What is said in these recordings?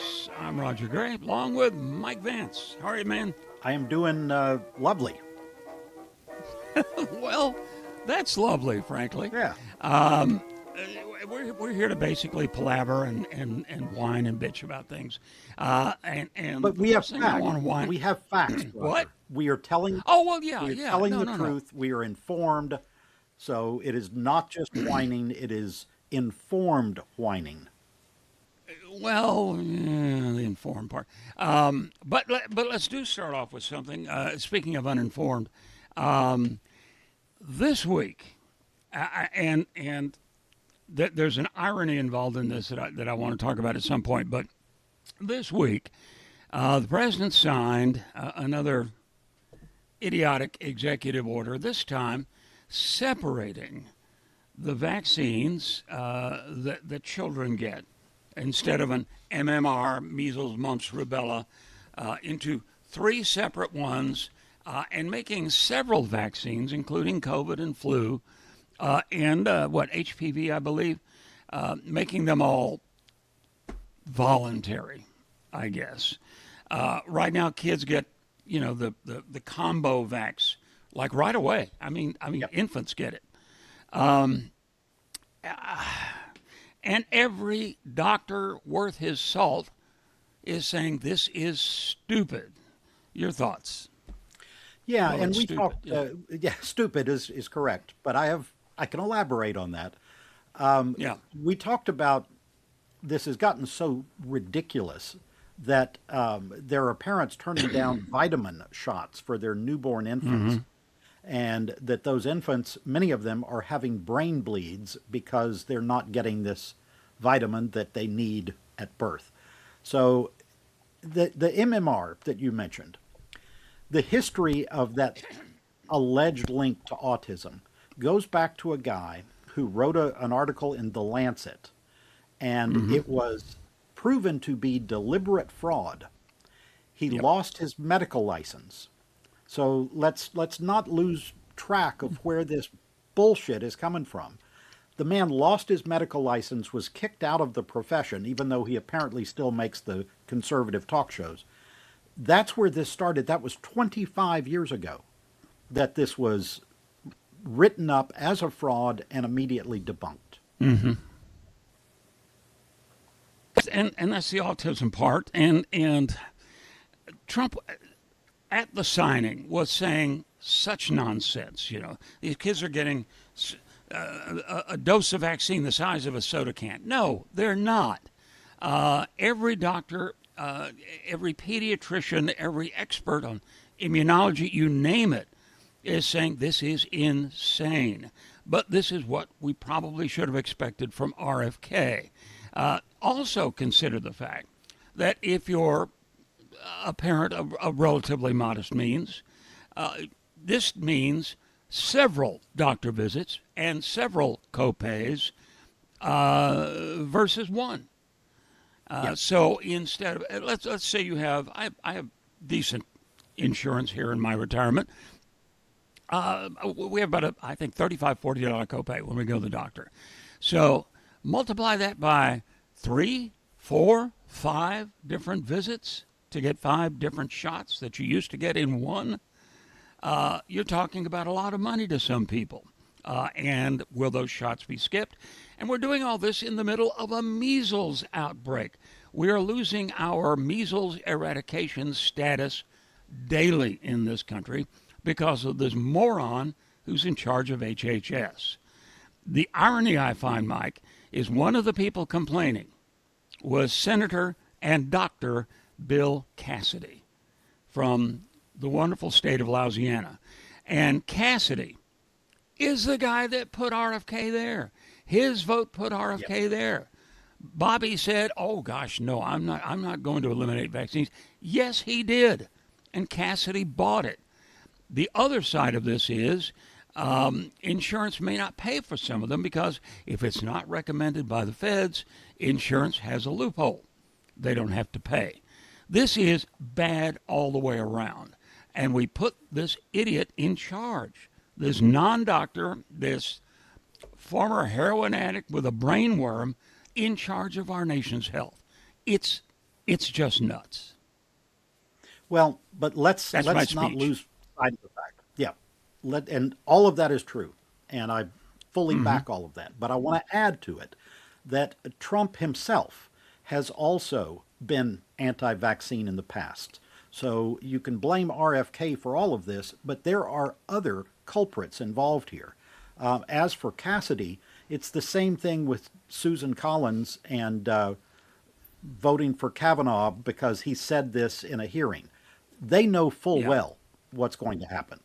Yes, I'm Roger Gray, along with Mike Vance. How are you, man? I am doing lovely. Well, that's lovely, frankly. Yeah. Um, we're here to basically palaver and whine and bitch about things. And But the we have first thing I facts. want to whine. We have facts, What? Roger. We are telling Yeah. the No. truth. We are informed. So it is not just whining, it is informed whining. Well, the informed part. But let's do start off with something. Speaking of uninformed, um, this week, and there's an irony involved in this that I want to talk about at some point. But this week, the president signed another idiotic executive order. This time, separating the vaccines that children get instead of an MMR, measles, mumps, rubella, into three separate ones, and making several vaccines, including COVID and flu, and HPV, I believe, making them all voluntary, I guess. Right now, kids get the combo vax like right away. I mean, Yep. infants get it. Um, and every doctor worth his salt is saying this is stupid. Your thoughts? Yeah, Well, and it's we stupid. talked. Yeah. Yeah, stupid is correct, but I can elaborate on that. Yeah. We talked about this has gotten so ridiculous that there are parents turning down vitamin shots for their newborn infants, and that those infants, many of them, are having brain bleeds because they're not getting this vitamin that they need at birth. So the MMR that you mentioned, the history of that alleged link to autism goes back to a guy who wrote an article in The Lancet, and it was proven to be deliberate fraud. He Yep. lost his medical license. So let's not lose track of where this bullshit is coming from. The man lost his medical license, was kicked out of the profession, even though he apparently still makes the conservative talk shows. That's where this started. That was 25 years ago that this was written up as a fraud and immediately debunked. And that's the autism part. And Trump at the signing was saying such nonsense. These kids are getting a dose of vaccine the size of a soda can. No, they're not. Every doctor, every pediatrician, every expert on immunology, you name it, is saying this is insane. But this is what we probably should have expected from RFK. Also, consider the fact that if you're a parent of relatively modest means, this means several doctor visits and several copays versus one. Yep. So instead of let's say I have decent insurance here in my retirement. We have about I think $35-40 copay when we go to the doctor. So multiply that by 3, 4, 5 different visits to get 5 different shots that you used to get in one. You're talking about a lot of money to some people. And will those shots be skipped? And we're doing all this in the middle of a measles outbreak. We are losing our measles eradication status daily in this country because of this moron who's in charge of HHS. The irony I find, Mike, is one of the people complaining was Senator and Dr. Bill Cassidy from the wonderful state of Louisiana. And Cassidy is the guy that put RFK there. His vote put RFK there. Bobby said, "Oh gosh, no, I'm not going to eliminate vaccines." Yes, he did. And Cassidy bought it. The other side of this is insurance may not pay for some of them because if it's not recommended by the feds, insurance has a loophole. They don't have to pay. This is bad all the way around. And we put this idiot in charge, this non-doctor, this former heroin addict with a brain worm in charge of our nation's health. It's It's just nuts. Well, but That's my let's not speech. lose sight of the fact. Yeah, and all of that is true, and I fully back all of that. But I want to add to it that Trump himself has also been anti-vaccine in the past. So you can blame RFK for all of this, but there are other culprits involved here. As for Cassidy, it's the same thing with Susan Collins and voting for Kavanaugh because he said this in a hearing. They know full Yeah. well what's going to happen.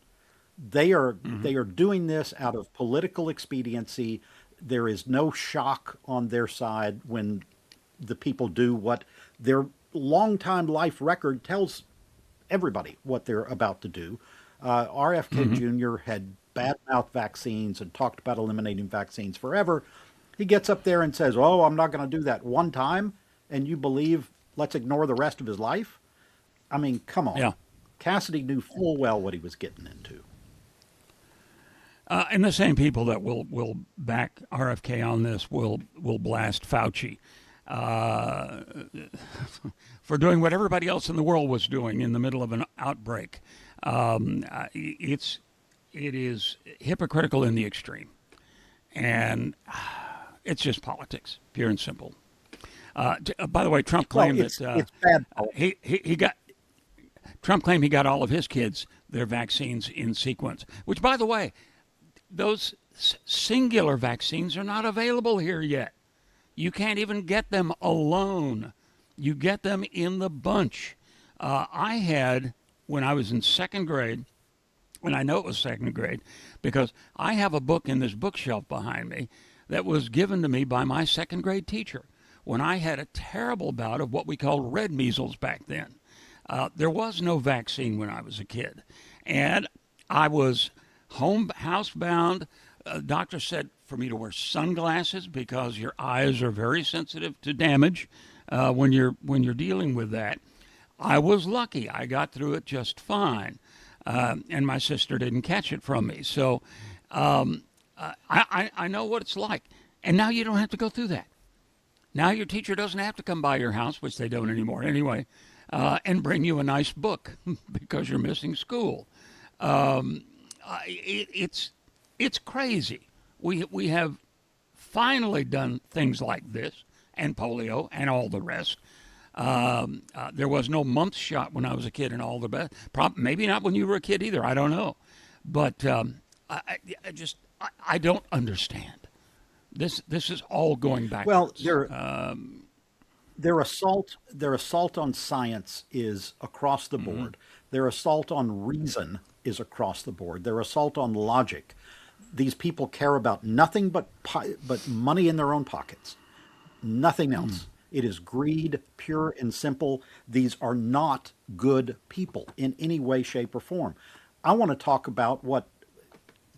They are doing this out of political expediency. There is no shock on their side when the people do what their longtime life record tells everybody what they're about to do. RFK Jr. had badmouthed vaccines and talked about eliminating vaccines forever. He gets up there and says, "Oh, I'm not going to do that one time," and you believe let's ignore the rest of his life? I mean, come on. Yeah. Cassidy knew full well what he was getting into. And the same people that will back RFK on this will blast Fauci uh, for doing what everybody else in the world was doing in the middle of an outbreak. It is hypocritical in the extreme, and it's just politics, pure and simple. By the way, Trump Well, claimed that it's bad politics. he got Trump claimed he got all of his kids their vaccines in sequence. Which, by the way, those singular vaccines are not available here yet. You can't even get them alone. You get them in the bunch. I had, when I was in second grade, and I know it was second grade because I have a book in this bookshelf behind me that was given to me by my second grade teacher when I had a terrible bout of what we called red measles back then. There was no vaccine when I was a kid, and I was housebound. Doctor said for me to wear sunglasses because your eyes are very sensitive to damage when you're dealing with that. I was lucky; I got through it just fine, and my sister didn't catch it from me. So I know what it's like, and now you don't have to go through that. Now your teacher doesn't have to come by your house, which they don't anymore anyway, and bring you a nice book because you're missing school. It's crazy. We have finally done things like this and polio and all the rest. There was no mumps shot when I was a kid and all the best. Maybe not when you were a kid either. I don't know, but I don't understand. This is all going Well, backwards. their assault on science is across the board. Their assault on reason is across the board. Their assault on logic. These people care about nothing but money in their own pockets. Nothing else. It is greed, pure and simple. These are not good people in any way, shape, or form. I want to talk about what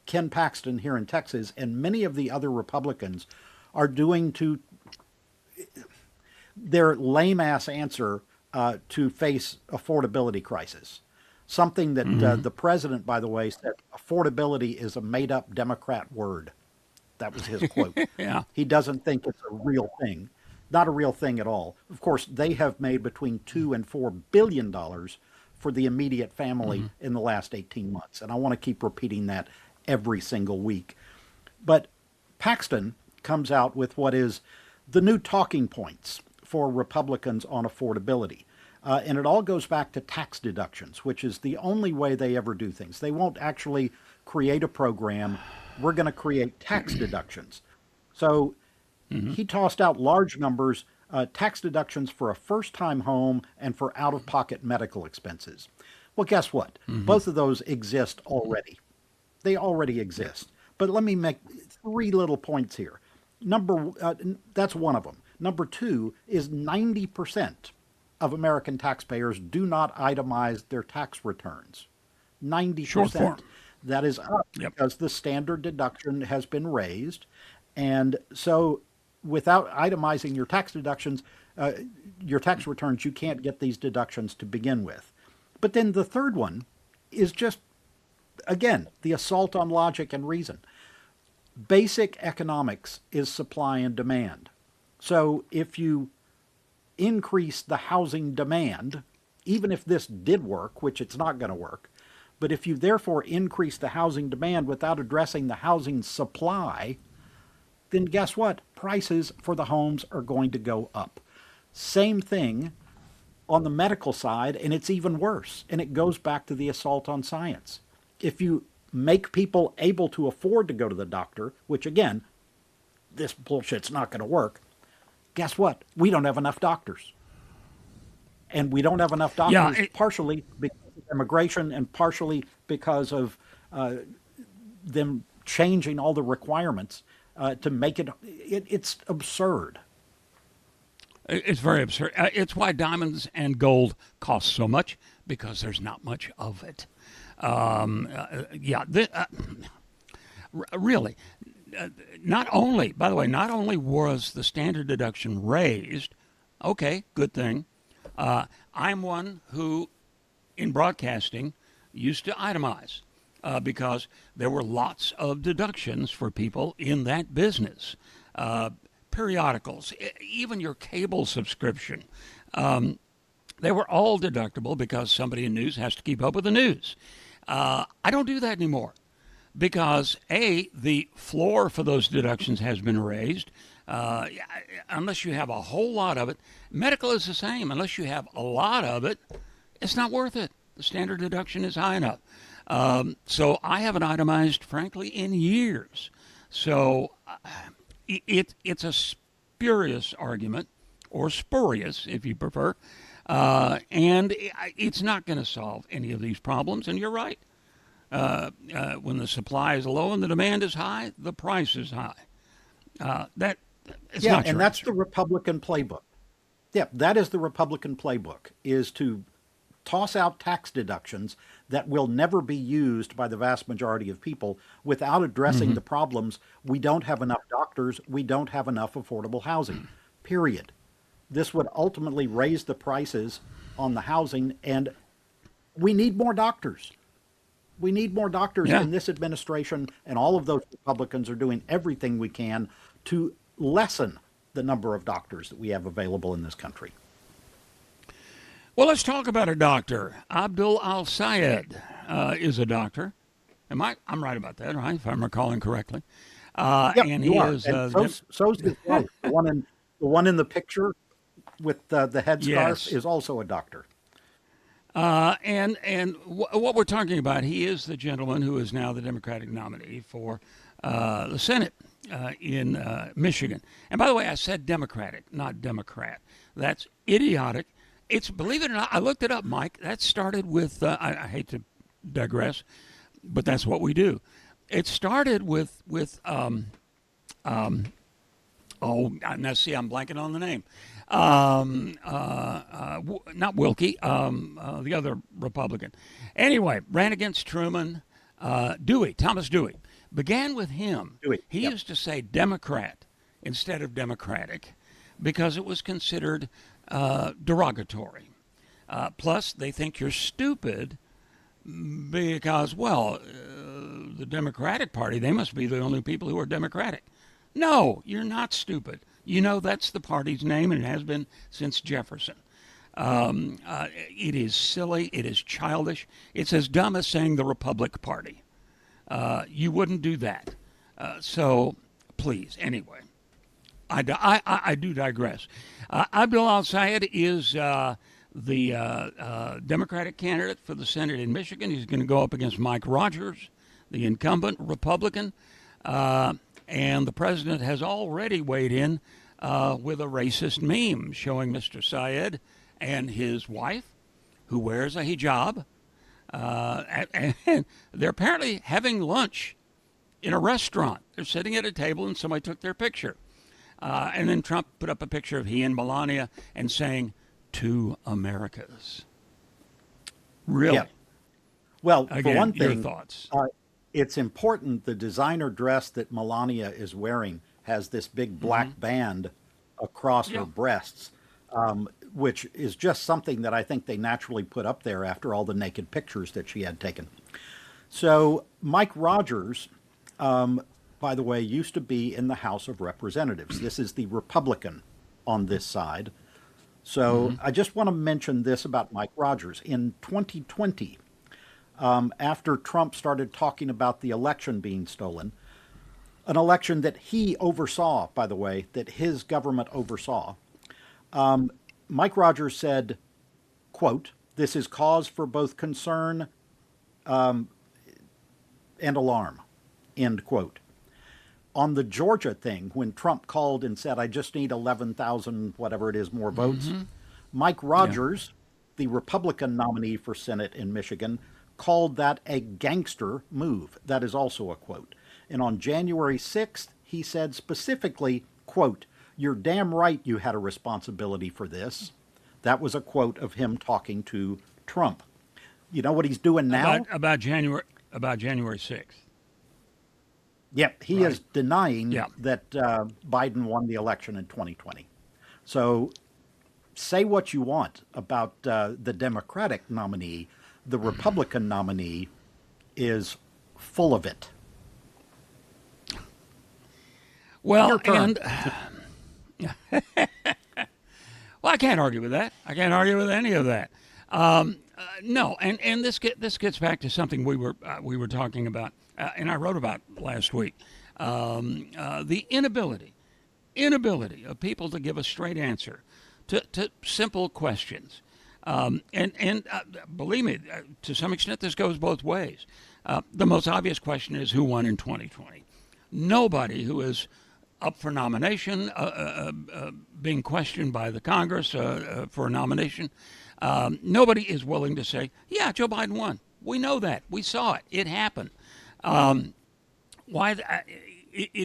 Ken Paxton here in Texas and many of the other Republicans are doing to their lame ass answer to face affordability crisis. Something that the president, by the way, said affordability is a made up Democrat word. That was his quote. Yeah. He doesn't think it's a real thing, not a real thing at all. Of course, they have made between $2 and $4 billion for the immediate family in the last 18 months. And I want to keep repeating that every single week. But Paxton comes out with what is the new talking points for Republicans on affordability. And it all goes back to tax deductions, which is the only way they ever do things. They won't actually create a program. We're going to create tax deductions. So he tossed out large numbers, tax deductions for a first-time home and for out-of-pocket medical expenses. Well, guess what? Both of those exist already. They already exist. But let me make three little points here. That's one of them. Number two is 90% of American taxpayers do not itemize their tax returns. 90%. Short form. That is up Yep. because the standard deduction has been raised. And so without itemizing your tax deductions, your tax returns, you can't get these deductions to begin with. But then the third one is just, again, the assault on logic and reason. Basic economics is supply and demand. So if you increase the housing demand, even if this did work, which it's not going to work, but if you therefore increase the housing demand without addressing the housing supply, then guess what? Prices for the homes are going to go up. Same thing on the medical side, and it's even worse. And it goes back to the assault on science. If you make people able to afford to go to the doctor, which again, this bullshit's not going to work, guess what? We don't have enough doctors. And we don't have enough doctors partially because of immigration and partially because of them changing all the requirements to make it's absurd. It's very absurd. It's why diamonds and gold cost so much, because there's not much of it. Really, not only, by the way, not only was the standard deduction raised, okay, good thing. I'm one who, in broadcasting, used to itemize because there were lots of deductions for people in that business. Periodicals, even your cable subscription, they were all deductible because somebody in news has to keep up with the news. I don't do that anymore because, A, the floor for those deductions has been raised. Unless you have a whole lot of it. Medical is the same. Unless you have a lot of it, it's not worth it. The standard deduction is high enough. So I haven't itemized, frankly, in years. So it's a spurious argument, or spurious, if you prefer, and it's not going to solve any of these problems. And you're right. When the supply is low and the demand is high, the price is high. It's not and that's the Republican playbook. Yeah, that is the Republican playbook, is to toss out tax deductions that will never be used by the vast majority of people without addressing the problems. We don't have enough doctors. We don't have enough affordable housing, period. This would ultimately raise the prices on the housing, and we need more doctors. We need more doctors in this administration, and all of those Republicans are doing everything we can to lessen the number of doctors that we have available in this country. Well, let's talk about a doctor. Abdul Al-Sayed is a doctor. I'm right about that, right? If I'm recalling correctly. And he is. So's his wife. The one in the picture with the headscarf is also a doctor. And what we're talking about, he is the gentleman who is now the Democratic nominee for the Senate in Michigan. And by the way, I said Democratic, not Democrat. That's idiotic. It's, believe it or not, I looked it up, Mike. That started with, I hate to digress, but that's what we do. It started with now see, I'm blanking on the name. Not Wilkie, the other Republican. Anyway, ran against Truman. Thomas Dewey. Began with him. He used to say Democrat instead of Democratic because it was considered derogatory. Plus, they think you're stupid because, the Democratic Party, they must be the only people who are Democratic. No, you're not stupid. You know that's the party's name, and it has been since Jefferson. It is silly. It is childish. It's as dumb as saying the Republic Party. You wouldn't do that. So, please, anyway. I do digress. Abdul Al-Sayed is the Democratic candidate for the Senate in Michigan. He's going to go up against Mike Rogers, the incumbent Republican. And the president has already weighed in with a racist meme showing Mr. Syed and his wife, who wears a hijab. And they're apparently having lunch in a restaurant. They're sitting at a table and somebody took their picture. And then Trump put up a picture of he and Melania and saying, "Two Americas." Really? Yeah. Well, again, for one your thing, thoughts. It's important the designer dress that Melania is wearing has this big black band across her breasts, which is just something that I think they naturally put up there after all the naked pictures that she had taken. So Mike Rogers, by the way, used to be in the House of Representatives. This is the Republican on this side. So I just want to mention this about Mike Rogers. In 2020, after Trump started talking about the election being stolen, an election that he oversaw, by the way, that his government oversaw, Mike Rogers said, quote, "This is cause for both concern and alarm," end quote. On the Georgia thing, when Trump called and said, "I just need 11,000, whatever it is, more votes," Mike Yeah. Rogers, the Republican nominee for Senate in Michigan, called that a gangster move. That is also a quote. And on January 6th, he said specifically, quote, "You're damn right you had a responsibility for this." That was a quote of him talking to Trump. You know what he's doing now? About January 6th. Yep, he Right. is denying Yeah. that Biden won the election in 2020. So say what you want about the Democratic nominee, the Republican nominee is full of it. Well, Your turn. and well, I can't argue with that. I can't argue with any of that. No, and this gets back to something we were talking about, and I wrote about last week. The inability of people to give a straight answer to simple questions. And believe me, to some extent, this goes both ways. The most obvious question is who won in 2020. Nobody who is up for nomination, being questioned by the Congress for a nomination, nobody is willing to say, yeah, Joe Biden won. We know that. We saw it. It happened. It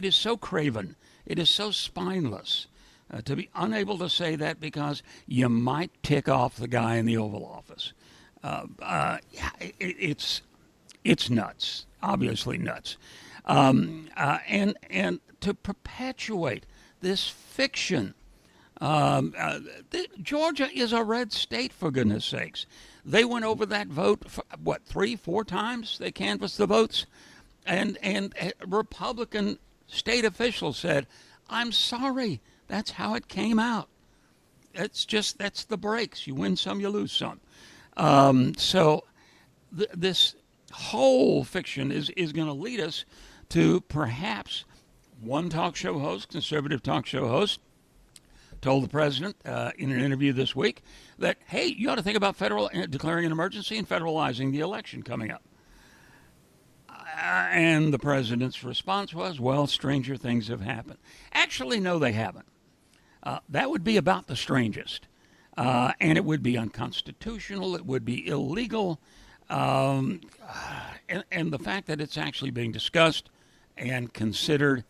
is so craven. It is so spineless to be unable to say that because you might tick off the guy in the Oval Office. It's nuts, obviously nuts. And to perpetuate this fiction. Georgia is a red state, for goodness sakes. They went over that vote, for, what, 3, 4 times? They canvassed the votes. And Republican state officials said, I'm sorry, that's how it came out. That's the breaks. You win some, you lose some. So this whole fiction is going to lead us to perhaps one talk show host, conservative talk show host, told the president in an interview this week that, hey, you ought to think about declaring an emergency and federalizing the election coming up. And the president's response was, well, stranger things have happened. Actually, no, they haven't. That would be about the strangest. And it would be unconstitutional. It would be illegal. And the fact that it's actually being discussed and considered,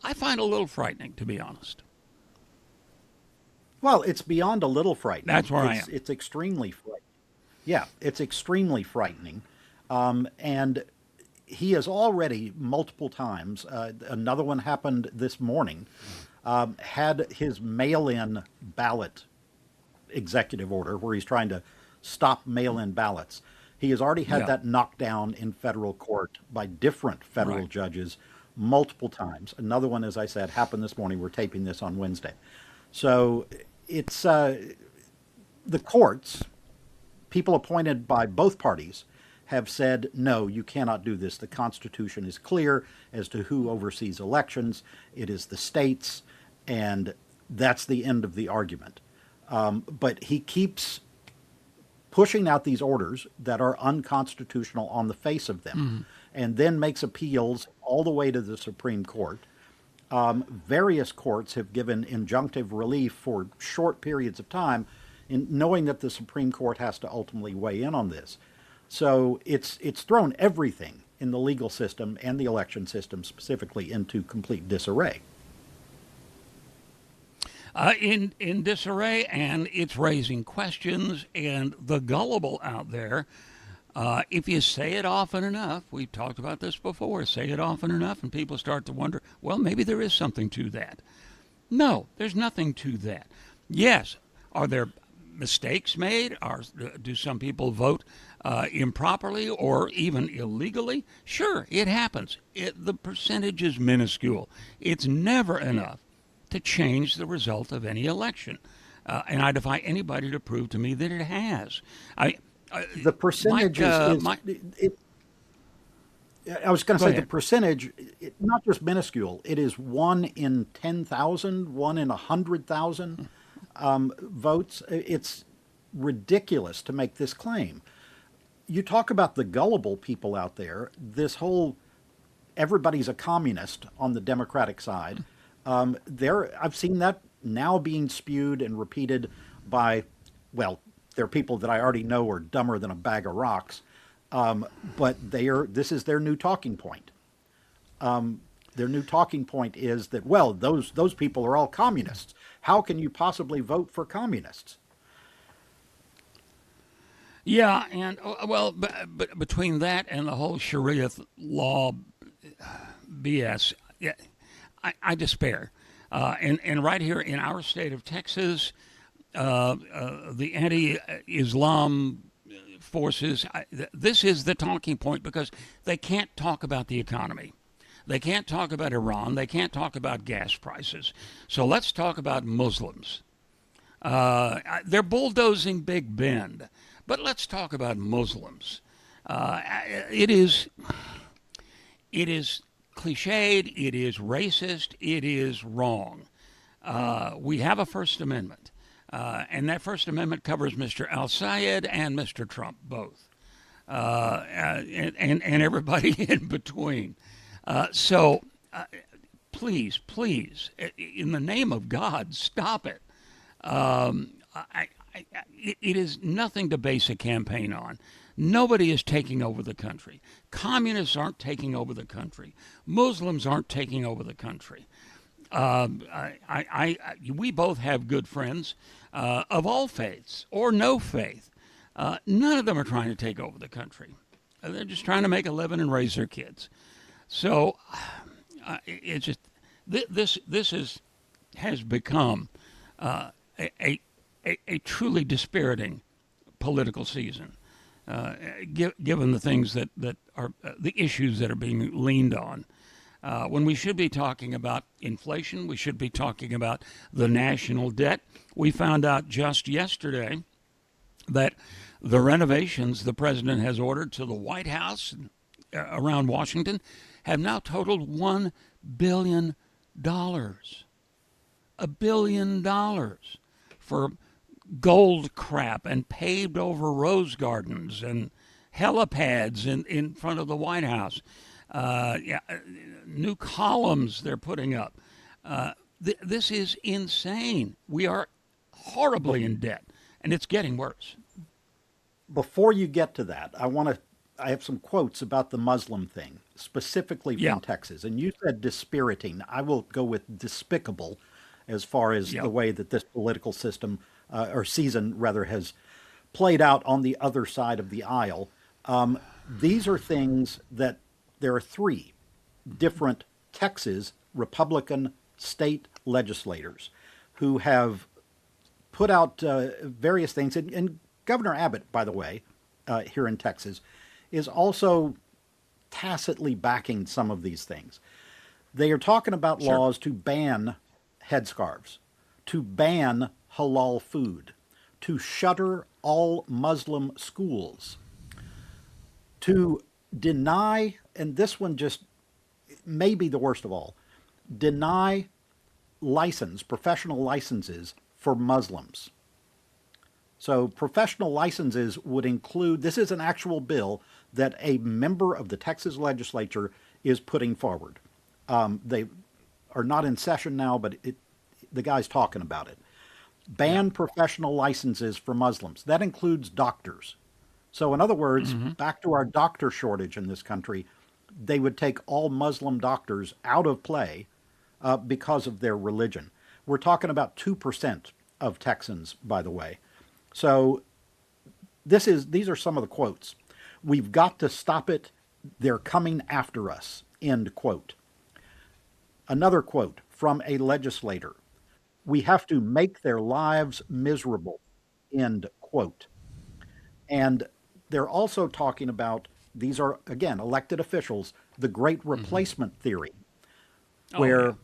I find a little frightening, to be honest. Well, it's beyond a little frightening. That's where I am. It's extremely frightening. Yeah, it's extremely frightening. And he has already multiple times, another one happened this morning, had his mail-in ballot executive order where he's trying to stop mail-in ballots. He has already had that knocked down in federal court by different federal judges multiple times. Another one, as I said, happened this morning. We're taping this on Wednesday. So it's the courts, people appointed by both parties, have said, no, you cannot do this. The Constitution is clear as to who oversees elections. It is the states, and that's the end of the argument. But he keeps pushing out these orders that are unconstitutional on the face of them, and then makes appeals all the way to the Supreme Court. Various courts have given injunctive relief for short periods of time, in knowing that the Supreme Court has to ultimately weigh in on this. So it's thrown everything in the legal system and the election system specifically into complete disarray. In disarray, and it's raising questions, and the gullible out there, if you say it often enough, we've talked about this before, say it often enough and people start to wonder, well, maybe there is something to that. No, there's nothing to that. Yes, are there mistakes made? Do some people vote improperly or even illegally? Sure, it happens. The percentage is minuscule. It's never enough to change the result of any election. And I defy anybody to prove to me that it has. I, The Mike, percentage is Mike, I was going to go say the ahead. percentage, not just minuscule, it is 1 in 10,000, 1 in 100,000 votes. It's ridiculous to make this claim. You talk about the gullible people out there, this whole everybody's a communist on the Democratic side. I've seen that now being spewed and repeated by, well, they're people that I already know are dumber than a bag of rocks, but this is their new talking point. Their new talking point is that, well, those people are all communists. How can you possibly vote for communists? Yeah, and well, but between that and the whole Sharia law BS, yeah, I despair. And right here in our state of Texas, the anti-Islam forces. This is the talking point because they can't talk about the economy. They can't talk about Iran. They can't talk about gas prices. So let's talk about Muslims. They're bulldozing Big Bend, but let's talk about Muslims. Uh, it is it is cliched. It is racist. It is wrong. We have a First Amendment, and that First Amendment covers Mr. Al Sayed and Mr. Trump both, and everybody in between. So, please, please, in the name of God, stop it. It is nothing to base a campaign on. Nobody is taking over the country. Communists aren't taking over the country. Muslims aren't taking over the country. We both have good friends of all faiths or no faith. None of them are trying to take over the country. They're just trying to make a living and raise their kids. So it's just this has become a, a truly dispiriting political season, given the things that are the issues that are being leaned on. When we should be talking about inflation, we should be talking about the national debt. We found out just yesterday that the renovations the president has ordered to the White House around Washington have now totaled $1 billion. $1 billion for gold crap and paved over rose gardens and helipads in front of the White House. Yeah, new columns they're putting up. This is insane. We are horribly in debt, and it's getting worse. Before you get to that, I have some quotes about the Muslim thing, specifically Yeah, from Texas. And you said dispiriting. I will go with despicable as far as yeah. the way that this political system, or season rather, has played out on the other side of the aisle. These are things that there are three different Texas Republican state legislators who have put out various things. And Governor Abbott, by the way, here in Texas, is also tacitly backing some of these things. They are talking about Sure. laws to ban headscarves, to ban halal food, to shutter all Muslim schools, to deny, and this one just may be the worst of all, deny professional licenses for Muslims. So professional licenses would include, this is an actual bill that a member of the Texas legislature is putting forward. They are not in session now, but the guy's talking about it. Yeah. Ban professional licenses for Muslims. That includes doctors. So in other words, Hmm. back to our doctor shortage in this country, they would take all Muslim doctors out of play because of their religion. We're talking about 2% of Texans, by the way. So these are some of the quotes. We've got to stop it. They're coming after us. End quote. Another quote from a legislator. We have to make their lives miserable. End quote. And they're also talking about, these are, again, elected officials, the great Hmm. replacement theory, Oh yeah. where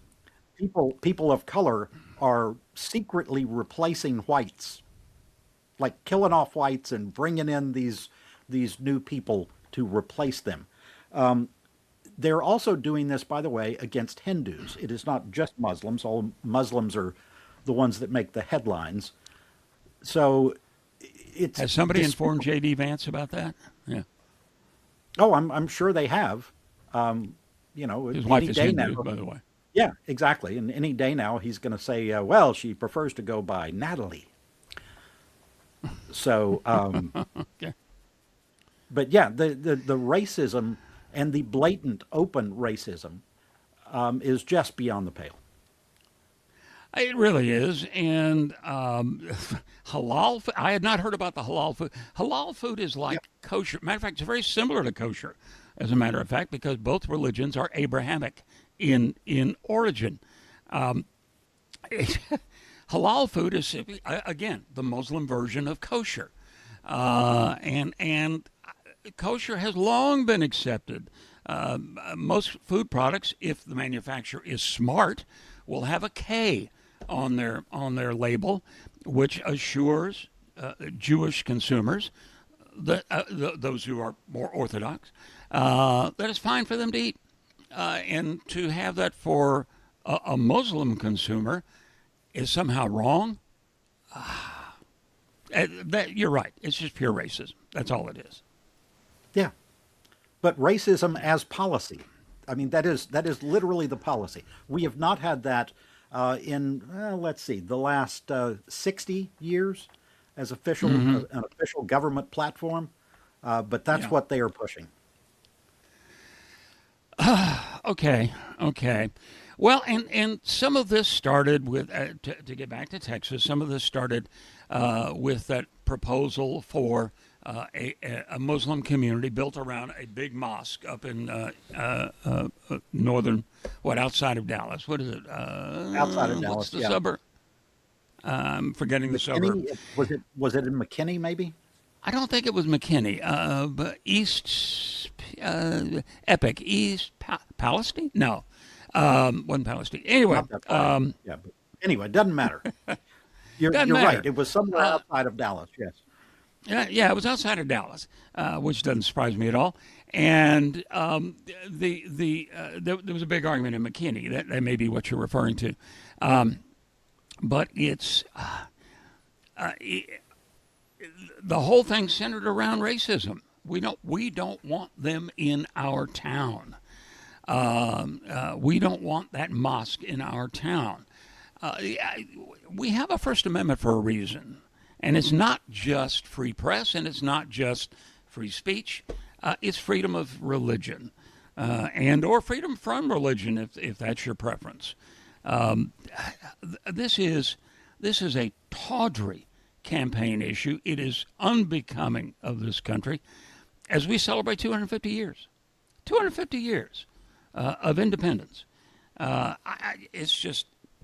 people of color are secretly replacing whites, like killing off whites and bringing in these new people to replace them. They're also doing this, by the way, against Hindus. It is not just Muslims. All Muslims are the ones that make the headlines. So it's Has somebody informed despicable. J.D. Vance about that? Yeah. Oh, I'm sure they have. His wife Any is day now. Hindu, by the way. Yeah, exactly. And any day now, he's going to say, "Well, she prefers to go by Natalie." So, Okay. but yeah, the racism and the blatant open racism is just beyond the pale. It really is. And halal, I had not heard about the halal food. Halal food is Yeah. like kosher. Matter of fact, it's very similar to kosher, as a matter of fact, because both religions are Abrahamic in origin. Halal food is simply, again, the Muslim version of kosher. And kosher has long been accepted. Most food products, if the manufacturer is smart, will have a K on their label, which assures Jewish consumers that those who are more orthodox that it's fine for them to eat, and to have that for a Muslim consumer is somehow wrong. That you're right. It's just pure racism. That's all it is. Yeah. But racism as policy. I mean, that is literally the policy. We have not had that let's see, the last 60 years as an official government platform. But that's Yeah. what they are pushing. Okay. Okay. Well, and some of this started with to get back to Texas. Some of this started with that proposal for a Muslim community built around a big mosque up in northern, outside of Dallas. What is it? Outside of What's Dallas, the yeah. suburb? I'm forgetting the suburb. McKinney, was it in McKinney maybe? I don't think it was McKinney, but East Epic, Palestine? No, wasn't Palestine. Anyway, Not that far. Yeah, but anyway, it doesn't matter. doesn't You're right. matter. It was somewhere Uh, outside of Dallas. Yes. yeah, it was outside of Dallas, which doesn't surprise me at all. And there was a big argument in McKinney. That may be what you're referring to, but it's the whole thing centered around racism. We don't want them in our town. We don't want that mosque in our town. We have a First Amendment for a reason, and it's not just free press, and it's not just free speech. It's freedom of religion, and or freedom from religion, if that's your preference. Um, this is a tawdry campaign issue. It is unbecoming of this country as we celebrate 250 years. 250 years of independence.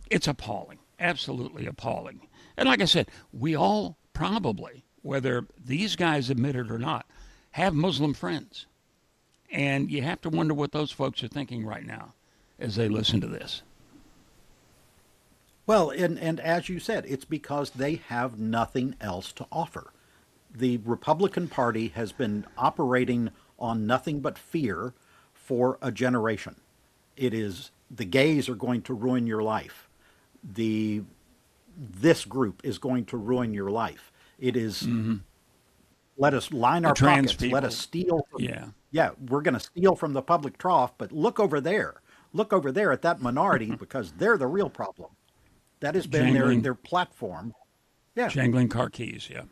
It's appalling, absolutely appalling. And like I said, we all probably, whether these guys admit it or not, have Muslim friends. And you have to wonder what those folks are thinking right now as they listen to this. Well, and as you said, it's because they have nothing else to offer. The Republican Party has been operating on nothing but fear for a generation. It is the gays are going to ruin your life. This group is going to ruin your life. It is, let us line The our trans pockets, let us people, steal. yeah, Yeah, we're going to steal from the public trough, but look over there. Look over there at that minority because they're the real problem. That has been jangling, their platform. Yeah. jangling car keys, yeah.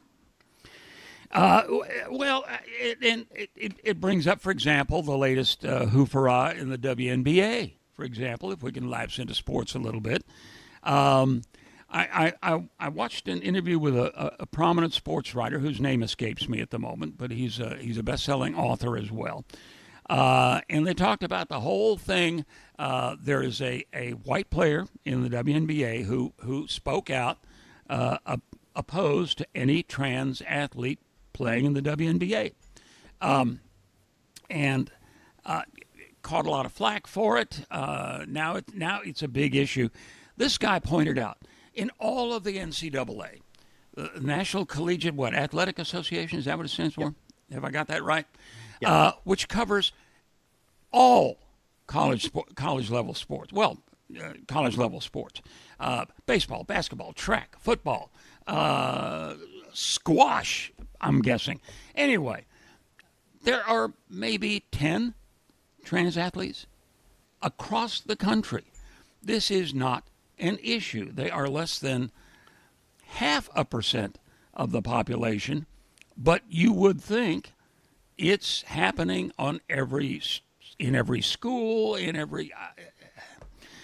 Well, it brings up, for example, the latest hoofah in the WNBA, for example, if we can lapse into sports a little bit. Um, I watched an interview with a prominent sports writer whose name escapes me at the moment, but he's a best-selling author as well. And they talked about the whole thing. There is a white player in the WNBA who spoke out opposed to any trans athlete playing in the WNBA, and caught a lot of flack for it. Now it's a big issue. This guy pointed out in all of the NCAA, the National Collegiate Athletic Association, is that what it stands Yep. for? Have I got that right? Yep. Which covers all college level sports. Well, college level sports, baseball, basketball, track, football, squash. I'm guessing. Anyway, there are maybe 10 trans athletes across the country. This is not an issue. They are less than 0.5% of the population, but you would think it's happening in every school, in every.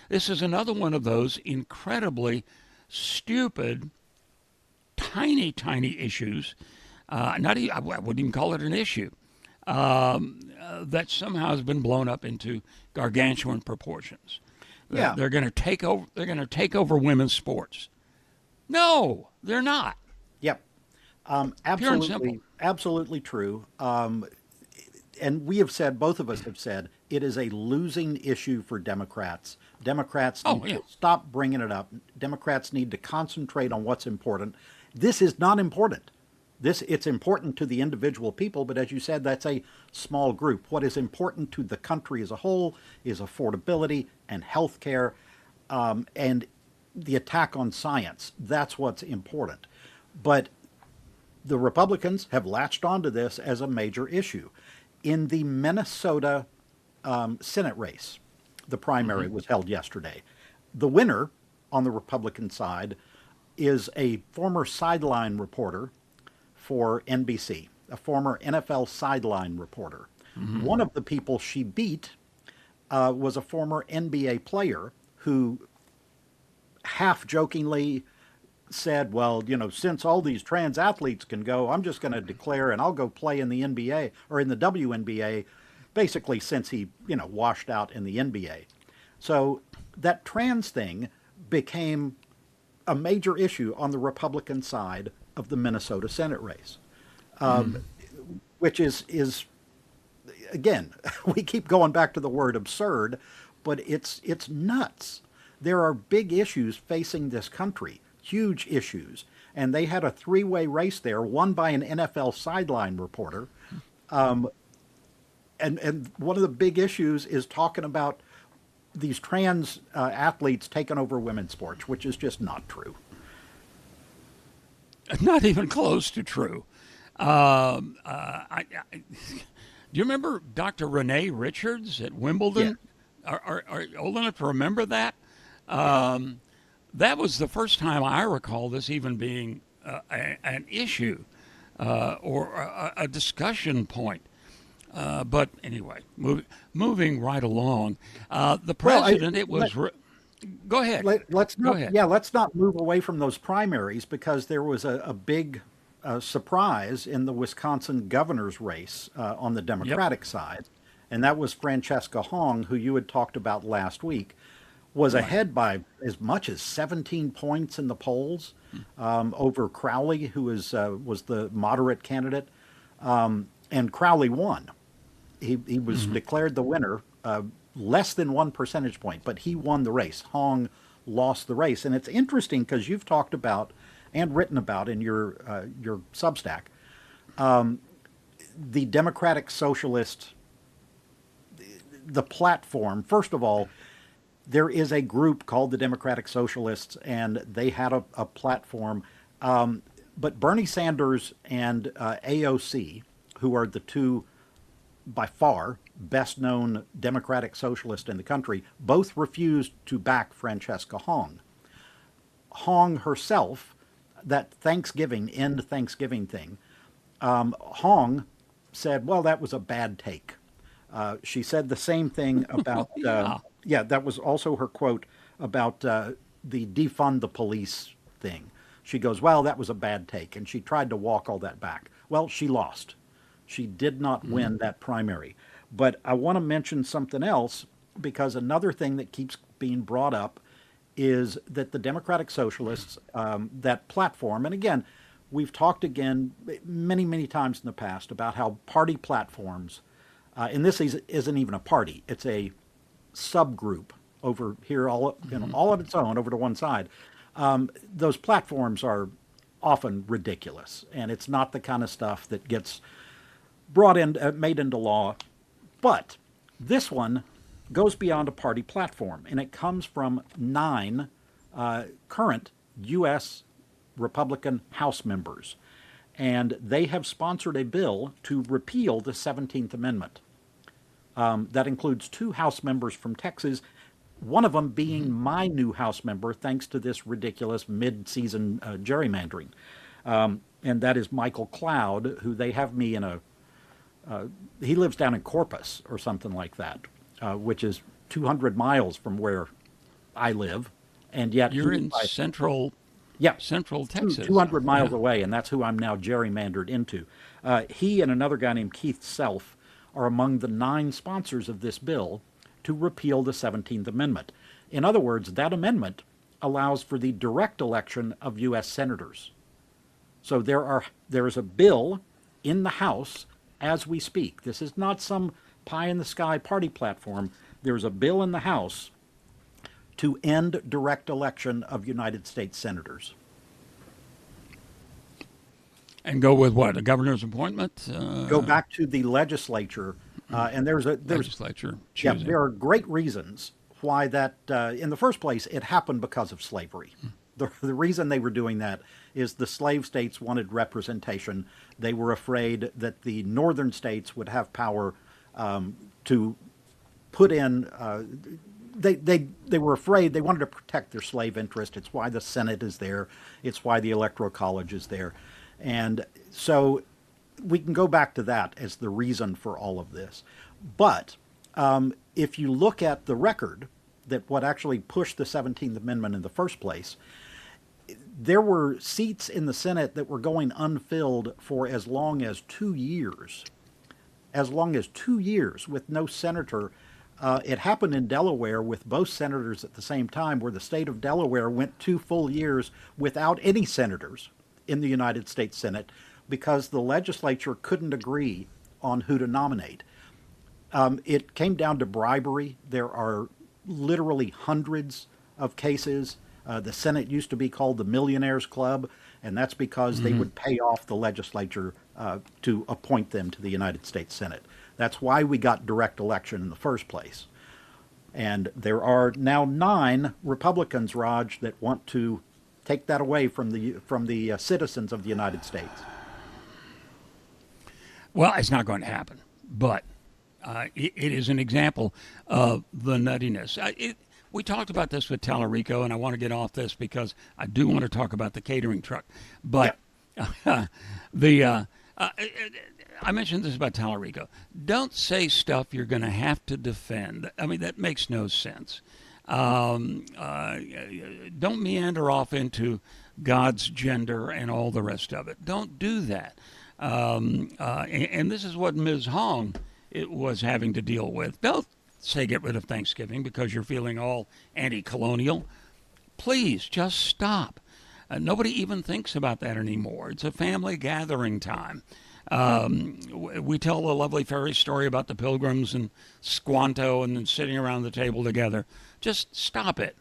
This is another one of those incredibly stupid, tiny issues. Not even, I wouldn't even call it an issue. That somehow has been blown up into gargantuan proportions. Yeah. They're going to take over. They're going to take over women's sports. No, they're not. Yep. Pure and Absolutely, simple. absolutely true. And we have said, both of us have said, it is a losing issue for Democrats. Democrats Oh need yeah. to stop bringing it up. Democrats need to concentrate on what's important. This is not important. It's important to the individual people, but as you said, that's a small group. What is important to the country as a whole is affordability and health care, and the attack on science. That's what's important. But the Republicans have latched onto this as a major issue. In the Minnesota Senate race, the primary was held yesterday. The winner on the Republican side is a former sideline reporter for NBC, a former NFL sideline reporter. One of the people she beat was a former NBA player who half jokingly said, well, since all these trans athletes can go, I'm just going to declare and I'll go play in the NBA or in the WNBA, basically since he, washed out in the NBA. So that trans thing became a major issue on the Republican side of the Minnesota Senate race, which is again, we keep going back to the word absurd, but it's nuts. There are big issues facing this country, huge issues, and they had a three-way race there, won by an NFL sideline reporter, and one of the big issues is talking about these trans athletes taking over women's sports, which is just not true. Not even close to true. Do you remember Dr. Renee Richards at Wimbledon? Are you old enough to remember that? That was the first time I recall this even being an issue or a discussion point. But anyway, moving right along, the president, go ahead. Let's Go not, ahead. yeah, let's not move away from those primaries because there was a big surprise in the Wisconsin governor's race on the Democratic side, and that was Francesca Hong, who you had talked about last week, was ahead by as much as 17 points in the polls over Crowley, who was the moderate candidate, and Crowley won. He was declared the winner, less than 1 percentage point, but he won the race. Hong lost the race, and it's interesting because you've talked about and written about in your Substack the Democratic Socialist, the platform. First of all, there is a group called the Democratic Socialists, and they had a platform. But Bernie Sanders and AOC, who are the two by far best known Democratic Socialists in the country, both refused to back Francesca Hong. Hong herself, that end Thanksgiving thing, Hong said, well, that was a bad take. She said the same thing about, that was also her quote about the defund the police thing. She goes, well, that was a bad take. And she tried to walk all that back. Well, she lost. She did not win that primary. But I want to mention something else because another thing that keeps being brought up is that the Democratic Socialists, that platform, and again, we've talked again many times in the past about how party platforms, and this isn't even a party, it's a subgroup over here all on its own over to one side. those platforms are often ridiculous, and it's not the kind of stuff that gets brought in, made into law. But this one goes beyond a party platform, and it comes from 9 current U.S. Republican House members. And they have sponsored a bill to repeal the 17th Amendment. That includes 2 House members from Texas, one of them being my new House member, thanks to this ridiculous mid-season gerrymandering. And that is Michael Cloud, who they have me in he lives down in Corpus or something like that, which is 200 miles from where I live. And yet You're in central Texas. 200 miles away, and that's who I'm now gerrymandered into. He and another guy named Keith Self are among the 9 sponsors of this bill to repeal the 17th Amendment. In other words, that amendment allows for the direct election of U.S. senators. So there is a bill in the House as we speak. This is not some pie-in-the-sky party platform. There's a bill in the House to end direct election of United States senators. And go with what? A governor's appointment? Go back to the legislature, and there's legislature. Yeah, there are great reasons why that. In the first place, it happened because of slavery. The reason they were doing that is the slave states wanted representation. They were afraid that the northern states would have power to put in. They were afraid. They wanted to protect their slave interest. It's why the Senate is there. It's why the Electoral College is there. And so we can go back to that as the reason for all of this. But if you look at the record, that what actually pushed the 17th Amendment in the first place, there were seats in the Senate that were going unfilled for as long as 2 years. As long as 2 years with no senator. It happened in Delaware with both senators at the same time, where the state of Delaware went 2 full years without any senators in the United States Senate because the legislature couldn't agree on who to nominate. It came down to bribery. There are literally hundreds of cases. The Senate used to be called the Millionaires Club, and that's because they would pay off the legislature to appoint them to the United States Senate. That's why we got direct election in the first place. And there are now 9 Republicans, Raj, that want to take that away from the citizens of the United States. Well, it's not going to happen, but it is an example of the nuttiness. We talked about this with Tallarico, and I want to get off this because I do want to talk about the catering truck. But I mentioned this about Tallarico. Don't say stuff you're going to have to defend. I mean, that makes no sense. Don't meander off into God's gender and all the rest of it. Don't do that. And this is what Ms. Hong was having to deal with. Don't say get rid of Thanksgiving because you're feeling all anti-colonial. Please just stop. Nobody even thinks about that anymore. It's a family gathering time. We tell a lovely fairy story about the Pilgrims and Squanto and then sitting around the table together. Just stop it.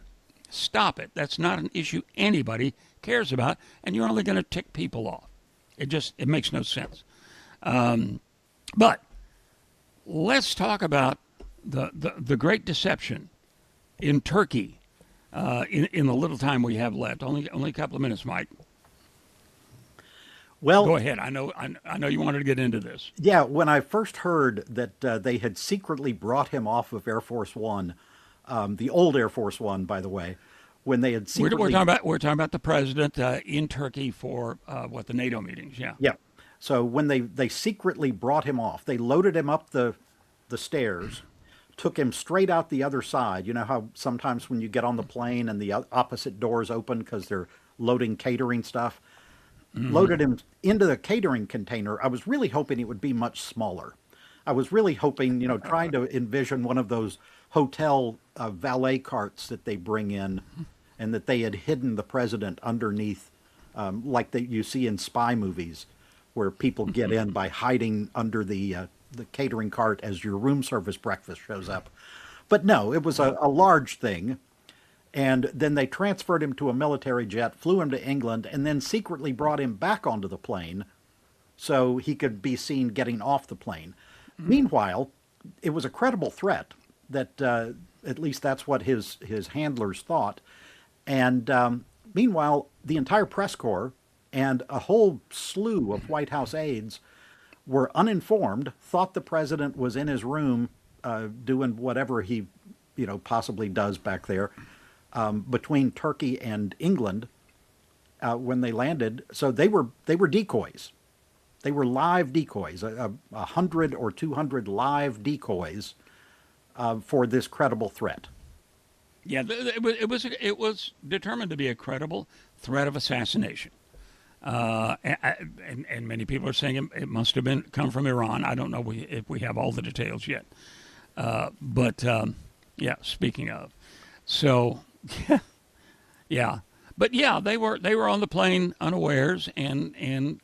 Stop it. That's not an issue anybody cares about, and you're only going to tick people off. It makes no sense. But let's talk about the great deception in Turkey in the little time we have left. Only a couple of minutes, Mike. Well, go ahead. I know you wanted to get into this. Yeah, when I first heard that they had secretly brought him off of Air Force One, the old Air Force One, by the way, when they had secretly... We're talking about the president in Turkey for the NATO meetings. Yeah. Yeah. So when they secretly brought him off, they loaded him up the stairs, took him straight out the other side. You know how sometimes when you get on the plane and the opposite doors open because they're loading catering stuff. Loaded him into the catering container. I was really hoping it would be much smaller. I was really hoping, trying to envision one of those hotel valet carts that they bring in, and that they had hidden the president underneath, like that you see in spy movies, where people get in by hiding under the catering cart as your room service breakfast shows up. But no, it was a large thing. And then they transferred him to a military jet, flew him to England, and then secretly brought him back onto the plane so he could be seen getting off the plane. Meanwhile, it was a credible threat that at least that's what his handlers thought. And meanwhile, the entire press corps and a whole slew of White House aides were uninformed, thought the president was in his room doing whatever he, possibly does back there between Turkey and England when they landed. So they were decoys. They were live decoys, 100 or 200 live decoys for this credible threat. Yeah, it was determined to be a credible threat of assassination. And many people are saying it must have come from Iran. I don't know if we have all the details yet. But speaking of, so yeah, but yeah, they were on the plane unawares and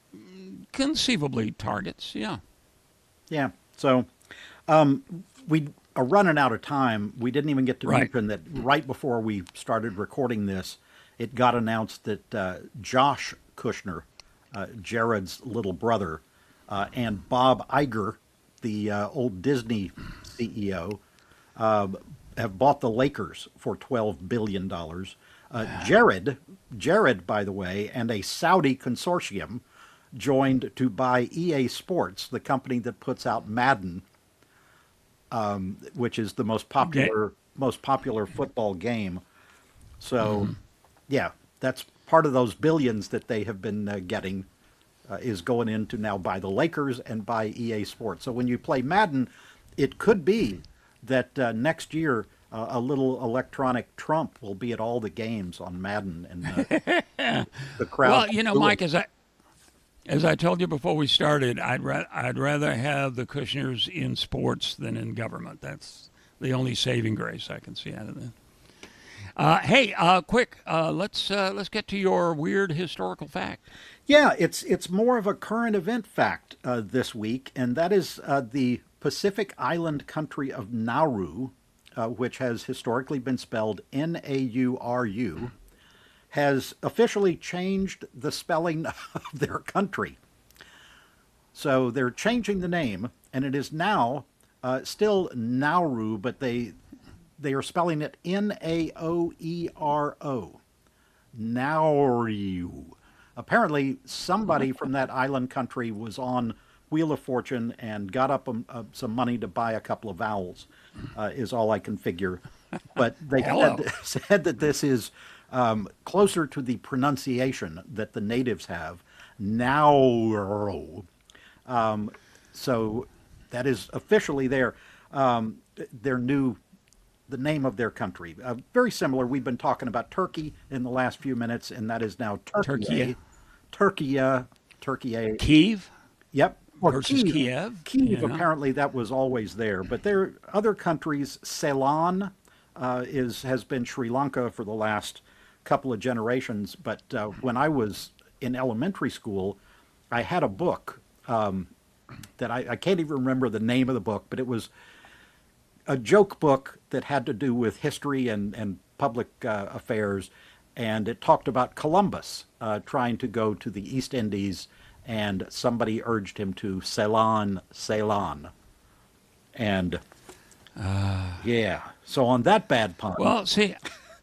conceivably targets. Yeah. Yeah. So we are running out of time. We didn't even get to mention that right before we started recording this, it got announced that Josh Kushner, Jared's little brother, and Bob Iger, the old Disney CEO, have bought the Lakers for $12 billion. Jared, by the way, and a Saudi consortium joined to buy EA Sports, the company that puts out Madden, which is the most popular football game. So, yeah, that's part of those billions that they have been getting is going in to now buy the Lakers and buy EA Sports. So when you play Madden, it could be that next year a little electronic Trump will be at all the games on Madden, and the crowd. Well, Mike, as I told you before we started, I'd rather have the Kushners in sports than in government. That's the only saving grace I can see out of that. Hey, quick, let's get to your weird historical fact. Yeah, it's more of a current event fact this week, and that is the Pacific island country of Nauru, which has historically been spelled Nauru, has officially changed the spelling of their country. So they're changing the name, and it is now still Nauru, but they are spelling it Naoero. Nauru. Apparently, somebody from that island country was on Wheel of Fortune and got up some money to buy a couple of vowels, is all I can figure. But they said that this is closer to the pronunciation that the natives have, Nauru. So that is officially their the name of their country. Very similar. We've been talking about Turkey in the last few minutes, and that is now Turkey. Turkey. Kiev? Yep. Or versus Kiev. Kiev, apparently that was always there. But there are other countries. Ceylon has been Sri Lanka for the last couple of generations. But when I was in elementary school, I had a book that I can't even remember the name of the book, but it was a joke book that had to do with history and public affairs. And it talked about Columbus trying to go to the East Indies, and somebody urged him to Ceylon. And yeah, so on that bad pun. Well, see,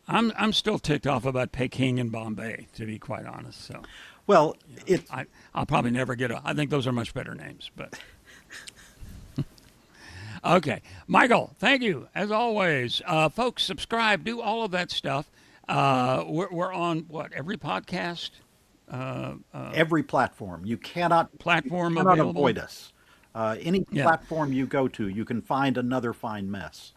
I'm still ticked off about Peking and Bombay, to be quite honest. So, well, I'll probably never get I think those are much better names, but. Okay, Michael, thank you as always. Folks, subscribe, do all of that stuff. We're on every podcast, every platform. You cannot available. Avoid us. Any platform you go to, you can find another fine mess.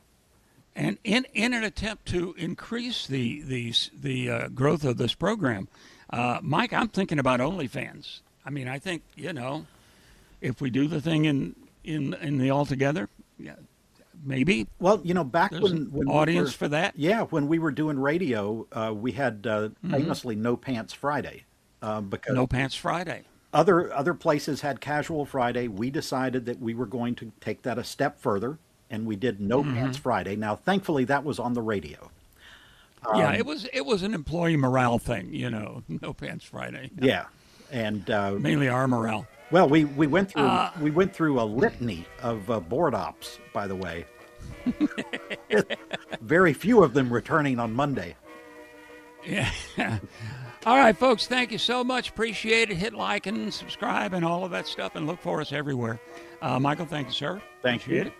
And in an attempt to increase the growth of this program, Mike, I'm thinking about OnlyFans. I mean, I think if we do the thing in the altogether. Yeah, maybe. Well, back when audience for that. Yeah, when we were doing radio, we had famously No Pants Friday. Because No Pants Friday. Other places had Casual Friday. We decided that we were going to take that a step further, and we did No Pants Friday. Now, thankfully, that was on the radio. Yeah, it was an employee morale thing, No Pants Friday. Yeah, and Mainly our morale. well, we went through a litany of board ops. By the way, very few of them returning on Monday. Yeah. All right, folks, thank you so much. Appreciate it. Hit like and subscribe and all of that stuff, and look for us everywhere. Michael, thank you, sir. Thank Appreciate you. it.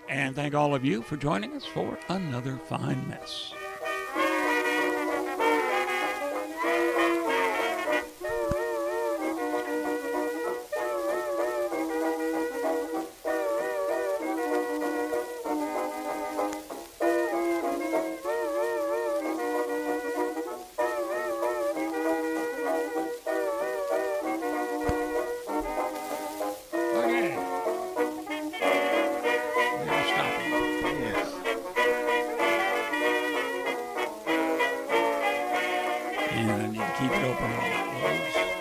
And thank all of you for joining us for another fine mess. Okay. We're stopping. Yes. And I need to keep it open while it loads.